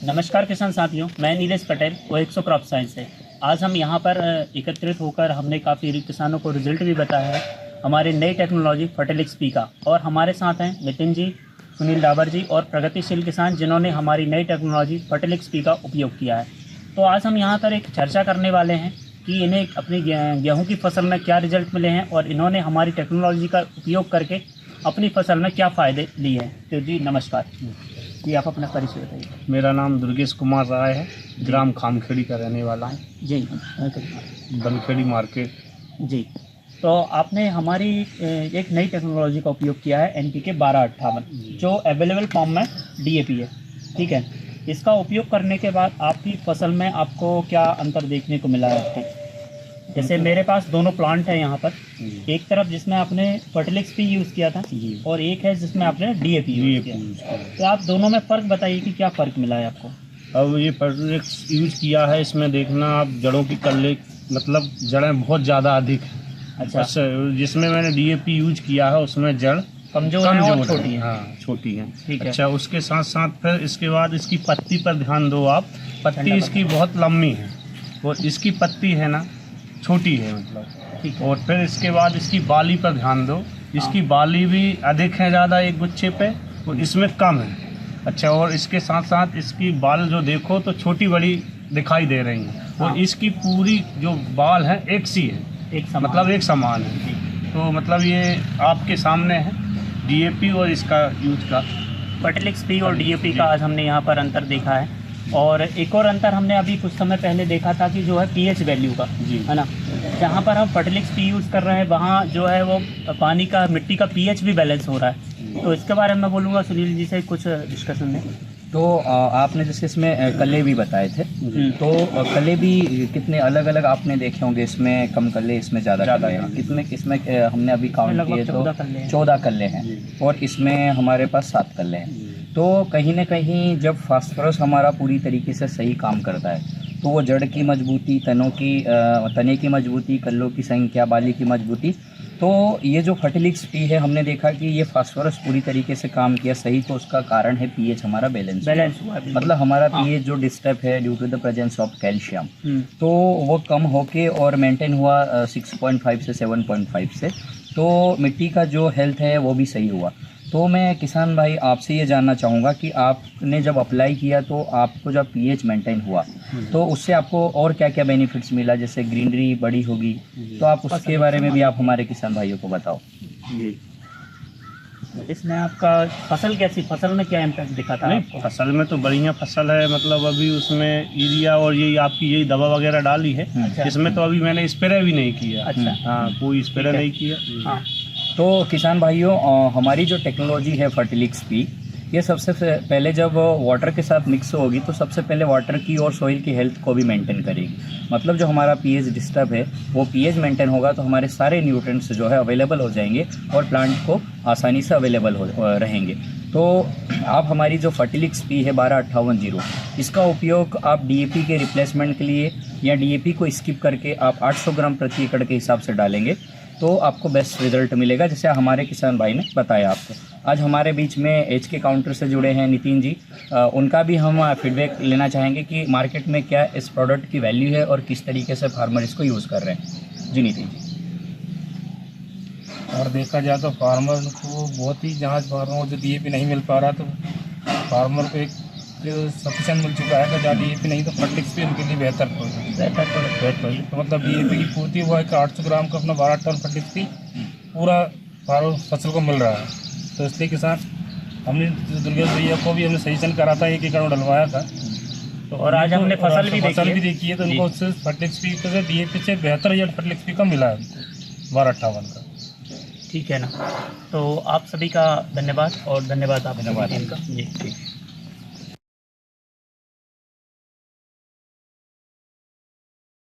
नमस्कार किसान साथियों, मैं नीलेश पटेल वो 100 क्रॉप साइंस से। आज हम यहाँ पर एकत्रित होकर हमने काफ़ी किसानों को रिजल्ट भी बताया है हमारे नई टेक्नोलॉजी फर्टिलिक्स पी का। और हमारे साथ हैं नितिन जी, सुनील डाबर जी और प्रगतिशील किसान जिन्होंने हमारी नई टेक्नोलॉजी फर्टिलिक्स पी का उपयोग किया है। तो आज हम यहाँ पर एक चर्चा करने वाले हैं कि इन्हें अपनी गेहूँ की फसल में क्या रिजल्ट मिले हैं और इन्होंने हमारी टेक्नोलॉजी का उपयोग करके अपनी फसल में क्या फ़ायदे लिए हैं। तो जी नमस्कार जी, आप अपना परिचय बताइए। मेरा नाम दुर्गेश कुमार राय है, ग्राम खामखेड़ी का रहने वाला हूँ जी बनखेड़ी मार्केट। जी, तो आपने हमारी एक नई टेक्नोलॉजी का उपयोग किया है NPK 1258 जो अवेलेबल फॉर्म में DAP है, ठीक है। इसका उपयोग करने के बाद आपकी फसल में आपको क्या अंतर देखने को मिला है आपको? जैसे मेरे पास दोनों प्लांट है यहाँ पर, एक तरफ जिसमें आपने फर्टिलिक्स पी यूज़ किया था और एक है जिसमें आपने DAP यूज़ किया। तो आप दोनों में फ़र्क बताइए कि क्या फ़र्क मिला है आपको? अब ये फर्टिलिक्स यूज किया है, इसमें देखना आप जड़ों की कल्ले मतलब जड़ें बहुत ज़्यादा अधिक है। अच्छा, जिसमें मैंने DAP यूज किया है उसमें जड़ कमजोर है और छोटी है। हाँ छोटी है, ठीक है। अच्छा, उसके साथ साथ फिर इसके बाद इसकी पत्ती पर ध्यान दो आप। पत्ती इसकी बहुत लंबी है और इसकी पत्ती है ना छोटी है मतलब, ठीक है। और फिर इसके बाद इसकी बाली पर ध्यान दो, इसकी बाली भी अधिक है ज़्यादा एक गुच्छे पे और इसमें कम है। अच्छा, और इसके साथ साथ इसकी बाल जो देखो तो छोटी बड़ी दिखाई दे रही हैं और इसकी पूरी जो बाल है एक सी है, मतलब एक समान है। तो मतलब ये आपके सामने है DAP और इसका यूज का फर्टिलिक्स पी और DAP का आज हमने यहाँ पर अंतर देखा है। और एक और अंतर हमने अभी कुछ समय पहले देखा था कि जो है pH वैल्यू का, है ना। जहाँ पर हम फर्टिलिक्स पी यूज़ कर रहे हैं वहाँ जो है वो पानी का, मिट्टी का pH भी बैलेंस हो रहा है। तो इसके बारे में मैं बोलूँगा सुनील जी से कुछ डिस्कशन में। तो आपने जैसे इसमें कले भी बताए थे, तो कले भी कितने अलग अलग आपने देखे होंगे, इसमें कम कले, इसमें ज़्यादा कले हैं। कितने इसमें हमने अभी काउंट किए तो 14 कले हैं और इसमें हमारे पास 7 कले हैं। तो कहीं ना कहीं जब फास्फोरस हमारा पूरी तरीके से सही काम करता है तो वो जड़ की मजबूती, तने की मजबूती, कल्लों की संख्या, बाली की मजबूती, तो ये जो फर्टिलिक्स पी है हमने देखा कि ये फास्फोरस पूरी तरीके से काम किया सही। तो उसका कारण है pH हमारा बैलेंस हुआ। मतलब हमारा pH जो डिस्टर्ब है due to the presence of calcium, तो वो कम होके और मेंटेन हुआ 6.5 से 7.5 से। तो मिट्टी का जो हेल्थ है वो भी सही हुआ। तो मैं किसान भाई आपसे ये जानना चाहूँगा कि आपने जब अप्लाई किया तो आपको जब pH मेंटेन हुआ तो उससे आपको और क्या क्या बेनिफिट्स मिला, जैसे ग्रीनरी बड़ी होगी, तो आप उसके बारे में भी आप हमारे किसान भाइयों को बताओ। जी, इसमें आपका फसल कैसी, फसल में क्या इम्पैक्ट दिखा था आपको? फसल में तो बढ़िया फसल है, मतलब अभी उसमें यूरिया और यही आपकी यही दवा वगैरह डाली है। अच्छा। इसमें तो अभी मैंने स्प्रे भी नहीं किया। अच्छा। हाँ, कोई स्प्रे नहीं किया। हाँ, तो किसान भाइयों, हमारी जो टेक्नोलॉजी है फर्टिलिक्स पी, ये सबसे पहले जब वाटर के साथ मिक्स होगी तो सबसे पहले वाटर की और सॉइल की हेल्थ को भी मेंटेन करेगी। मतलब जो हमारा pH डिस्टर्ब है वो pH मेंटेन होगा तो हमारे सारे न्यूट्रिएंट्स जो है अवेलेबल हो जाएंगे और प्लांट को आसानी से अवेलेबल रहेंगे। तो आप हमारी जो फर्टिलिक्स पी है 1258 इसका उपयोग आप DAP के रिप्लेसमेंट के लिए या DAP को स्किप करके आप 800 ग्राम प्रति एकड़ के हिसाब से डालेंगे तो आपको बेस्ट रिजल्ट मिलेगा, जैसे हमारे किसान भाई ने बताया आपको। आज हमारे बीच में HK काउंटर से जुड़े हैं नितिन जी, उनका भी हम फीडबैक लेना चाहेंगे कि मार्केट में क्या इस प्रोडक्ट की वैल्यू है और किस तरीके से फार्मर इसको यूज़ कर रहे हैं। जी नितिन जी। और देखा जाए तो फार्मर को बहुत ही, जहाँ फार्मर को जो DAP नहीं मिल पा रहा तो फार्मर को एक सफिशेंट मिल चुका है कि जहाँ DAP नहीं तो फर्टिलिक्स भी उनके लिए बेहतर पड़ेगी। तो मतलब DAP की पूर्ति हुआ है कि 800 ग्राम का अपना 12 टन फर्टिलिक्स भी पूरा फसल को मिल रहा है। तो इसलिए किसान, हमने दुर्गेश भैया को भी हमने सजेशन करा था, 1 एकड़ में डलवाया था। तो और आज हमने फसल भी देखी है तो उनको उससे फर्टिलिक्स पी से DAP से बेहतर रिजल्ट फर्टिलिक्स पी का मिला है उनको 1258 का। ठीक है ना। तो आप सभी का धन्यवाद और धन्यवाद आप धन्यवाद इनका। जी ठीक।